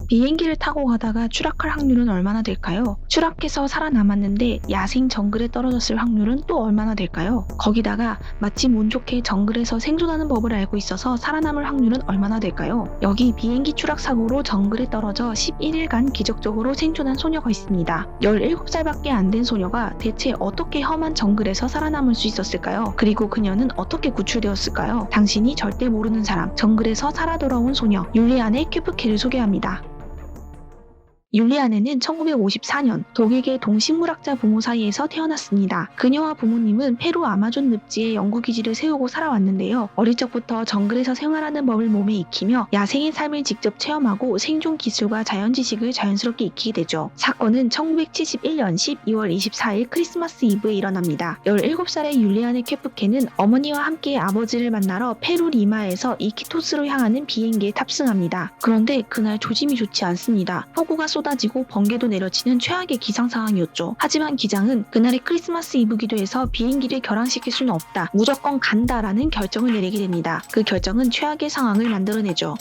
비행기를 타고 가다가 추락할 확률은 얼마나 될까요? 추락해서 살아남았는데 야생 정글에 떨어졌을 확률은 또 얼마나 될까요? 거기다가 마침 운 좋게 정글에서 생존하는 법을 알고 있어서 살아남을 확률은 얼마나 될까요? 여기 비행기 추락 사고로 정글에 떨어져 11일간 기적적으로 생존한 소녀가 있습니다. 17살밖에 안 된 소녀가 대체 어떻게 험한 정글에서 살아남을 수 있었을까요? 그리고 그녀는 어떻게 구출되었을까요? 당신이 절대 모르는 사람, 정글에서 살아 돌아온 소녀 율리안의 큐프케를 소개합니다. 율리안에는 1954년 독일계 동식물학자 부모 사이에서 태어났습니다. 그녀와 부모님은 페루 아마존 늪지에 연구기지를 세우고 살아왔는데요. 어릴 적부터 정글에서 생활하는 법을 몸에 익히며 야생의 삶을 직접 체험하고 생존 기술과 자연 지식을 자연스럽게 익히게 되죠. 사건은 1971년 12월 24일 크리스마스 이브에 일어납니다. 17살의 율리안의 케프케는 어머니와 함께 아버지를 만나러 페루 리마에서 이키토스로 향하는 비행기에 탑승합니다. 그런데 그날 조짐이 좋지 않습니다. 폭우가 쏟아지고 번개도 내려치는 최악의 기상 상황이었죠. 하지만 기장은 그날이 크리스마스 이브기도 해서 비행기를 결항시킬 수는 없다. 무조건 간다라는 결정을 내리게 됩니다. 그 결정은 최악의 상황을 만들어내죠.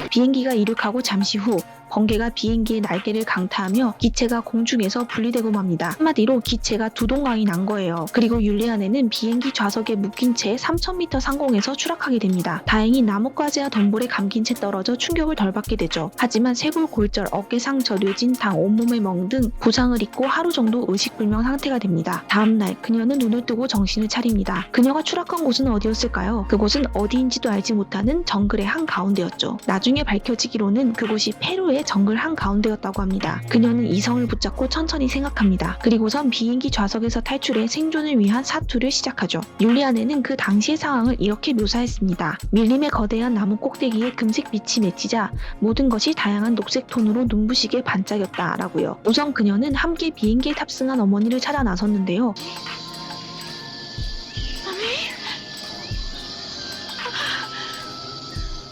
비행기가 이륙하고 잠시 후 번개가 비행기의 날개를 강타하며 기체가 공중에서 분리되고 맙니다. 한마디로 기체가 두동강이 난 거예요. 그리고 율리안에는 비행기 좌석에 묶인 채 3000m 상공에서 추락하게 됩니다. 다행히 나뭇가지와 덤불에 감긴 채 떨어져 충격을 덜 받게 되죠. 하지만 쇄골 골절, 어깨 상처, 뇌진탕, 온몸에 멍 등 부상을 입고 하루 정도 의식불명 상태가 됩니다. 다음날 그녀는 눈을 뜨고 정신을 차립니다. 그녀가 추락한 곳은 어디였을까요? 그곳은 어디인지도 알지 못하는 정글의 한가운데였죠. 나중에 밝혀지기로는 그곳이 페루의 정글 한가운데였다고 합니다. 그녀는 이성을 붙잡고 천천히 생각합니다. 그리고선 비행기 좌석에서 탈출해 생존을 위한 사투를 시작하죠. 율리안에는 그 당시의 상황을 이렇게 묘사했습니다. 밀림의 거대한 나무 꼭대기에 금색 빛이 맺히자 모든 것이 다양한 녹색 톤으로 눈부시게 반짝였다라고요. 우선 그녀는 함께 비행기에 탑승한 어머니를 찾아 나섰는데요.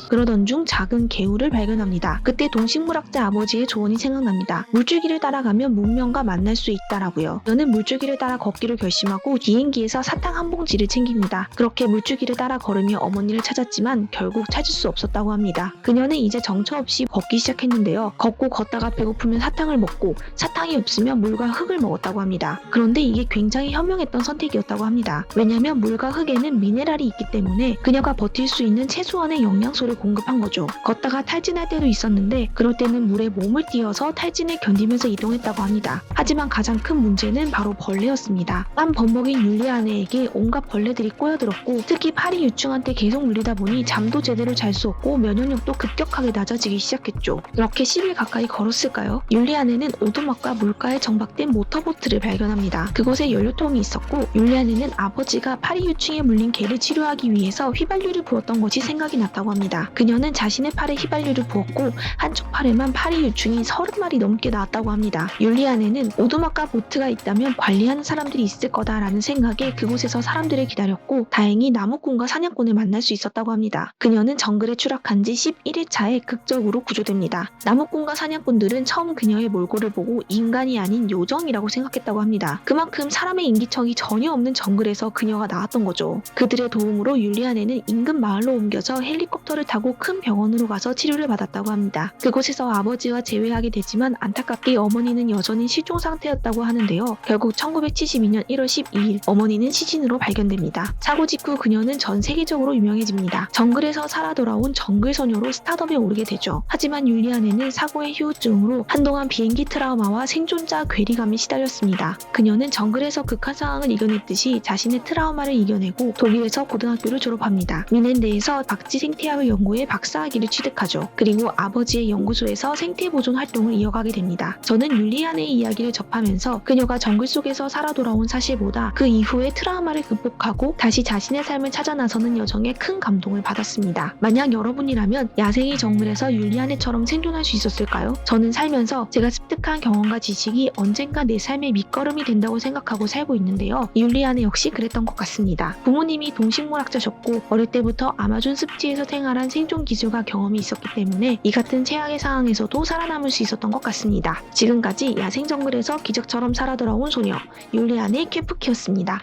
그러던 중 작은 개울을 발견합니다. 그때 동식물학자 아버지의 조언이 생각납니다. 물줄기를 따라가면 문명과 만날 수 있다라고요. 그녀는 물줄기를 따라 걷기로 결심하고 비행기에서 사탕 한 봉지를 챙깁니다. 그렇게 물줄기를 따라 걸으며 어머니를 찾았지만 결국 찾을 수 없었다고 합니다. 그녀는 이제 정처 없이 걷기 시작했는데요. 걷고 걷다가 배고프면 사탕을 먹고 사탕이 없으면 물과 흙을 먹었다고 합니다. 그런데 이게 굉장히 현명했던 선택이었다고 합니다. 왜냐하면 물과 흙에는 미네랄이 있기 때문에 그녀가 버틸 수 있는 최소한의 영양소를 공급한 거죠. 걷다가 탈진할 때도 있었는데 그럴 때는 물에 몸을 띄어서 탈진을 견디면서 이동했다고 합니다. 하지만 가장 큰 문제는 바로 벌레였습니다. 땀 범벅인 율리안에게 온갖 벌레들이 꼬여들었고 특히 파리 유충한테 계속 물리다 보니 잠도 제대로 잘 수 없고 면역력도 급격하게 낮아지기 시작했죠. 그렇게 10일 가까이 걸었을까요? 율리안에는 오두막과 물가에 정박된 모터보트를 발견합니다. 그곳에 연료통이 있었고 율리안에는 아버지가 파리 유충에 물린 개를 치료하기 위해서 휘발유를 부었던 것이 생각이 났다고 합니다. 그녀는 자신의 팔에 휘발유를 부었고 한쪽 팔에만 파리 유충이 30마리 넘게 나왔다고 합니다. 율리안에는 오두막과 보트가 있다면 관리하는 사람들이 있을 거다라는 생각에 그곳에서 사람들을 기다렸고 다행히 나무꾼과 사냥꾼을 만날 수 있었다고 합니다. 그녀는 정글에 추락한 지 11일 차에 극적으로 구조됩니다. 나무꾼과 사냥꾼들은 처음 그녀의 몰골을 보고 인간이 아닌 요정이라고 생각했다고 합니다. 그만큼 사람의 인기척이 전혀 없는 정글에서 그녀가 나왔던 거죠. 그들의 도움으로 율리안에는 인근 마을로 옮겨져 헬리콥터를 타고 큰 병원으로 가서 치료를 받았다고 합니다. 그곳에서 아버지와 재회하게 되지만 안타깝게 어머니는 여전히 실종 상태였다고 하는데요. 결국 1972년 1월 12일 어머니는 시신으로 발견됩니다. 사고 직후 그녀는 전 세계적으로 유명해집니다. 정글에서 살아 돌아온 정글 소녀로 스타덤에 오르게 되죠. 하지만 율리안에는 사고의 후유증으로 한동안 비행기 트라우마와 생존자 괴리감에 시달렸습니다. 그녀는 정글에서 극한 상황을 이겨냈듯이 자신의 트라우마를 이겨내고 독일에서 고등학교를 졸업합니다. 미넨대에서 박쥐 생태학을 연구해 박사학위를 취득하죠. 그리고 아버지의 연구소에서 생태 보존 활동을 이어가게 됩니다. 저는 율리안의 이야기를 접하면서 그녀가 정글 속에서 살아 돌아온 사실보다 그 이후의 트라우마를 극복하고 다시 자신의 삶을 찾아 나서는 여정에 큰 감동을 받았습니다. 만약 여러분이라면 야생의 정글에서 율리안의처럼 생존할 수 있었을까요? 저는 살면서 제가 습득한 경험과 지식이 언젠가 내 삶의 밑거름이 된다고 생각하고 살고 있는데요. 율리안의 역시 그랬던 것 같습니다. 부모님이 동식물학자셨고 어릴 때부터 아마존 습지에서 생활한 생존 기술과 경험이 있었기 때문에 이 같은 최악의 상황에서도 살아남을 수 있었던 것 같습니다. 지금까지 야생 정글에서 기적처럼 살아 돌아온 소녀 율리안의 큐프키였습니다.